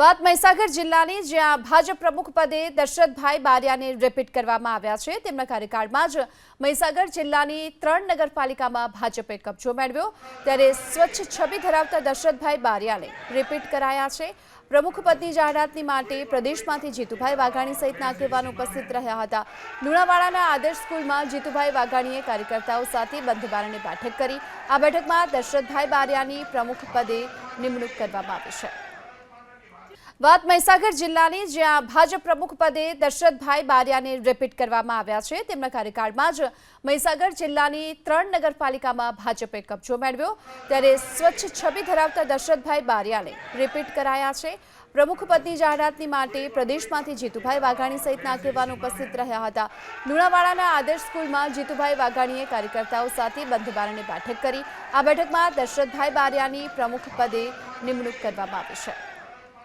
વાત મહીસાગર જિલ્લાની જ્યાં ભાજપ પ્રમુખ પદે દશરથભાઈ બારિયાને રિપીટ કરવામાં આવ્યા છે। તેમના કાર્યકાળમાં જ મહીસાગર જિલ્લાની 3 નગરપાલિકામાં ભાજપે કબજો મેળવ્યો, ત્યારે સ્વચ્છ છબી ધરાવતા દશરથભાઈ બારિયાને રિપીટ કરાયા છે। પ્રમુખ પદની જાહેરાતની માટે પ્રદેશમાંથી જીતુભાઈ વાઘાણી સહિતના આગેવાનો ઉપસ્થિત રહ્યા હતા। લુણાવાડાના આદર્શ સ્કૂલમાં જીતુભાઈ વાઘાણીએ કાર્યકર્તાઓ સાથે બંધ બારણે બેઠક કરી। આ બેઠકમાં દશરથભાઈ બારિયાની પ્રમુખ પદે નિમણૂક કરવામાં આવી છે। વાત મહીસાગર જિલ્લાની જ્યાં ભાજપ પ્રમુખ પદે દશરથભાઈ બારિયાને રિપીટ કરવામાં આવ્યા છે। તેમના કાર્યકાળમાં જ મહીસાગર જિલ્લાની 3 નગરપાલિકામાં ભાજપે કબજો મેળવ્યો, ત્યારે સ્વચ્છ છબી ધરાવતા દશરથભાઈ બારિયાને રિપીટ કરાયા છે। પ્રમુખ પદની જાહેરાતની માટે પ્રદેશમાંથી જીતુભાઈ વાઘાણી સહિતના આગેવાનો ઉપસ્થિત રહ્યા હતા। લુણાવાડાના આદર્શ સ્કૂલમાં જીતુભાઈ વાઘાણીએ કાર્યકર્તાઓ સાથે બંધ બારણે બેઠક કરી। આ બેઠકમાં દશરથભાઈ બારિયાની પ્રમુખ પદે નિમણૂક કરવામાં આવી છે।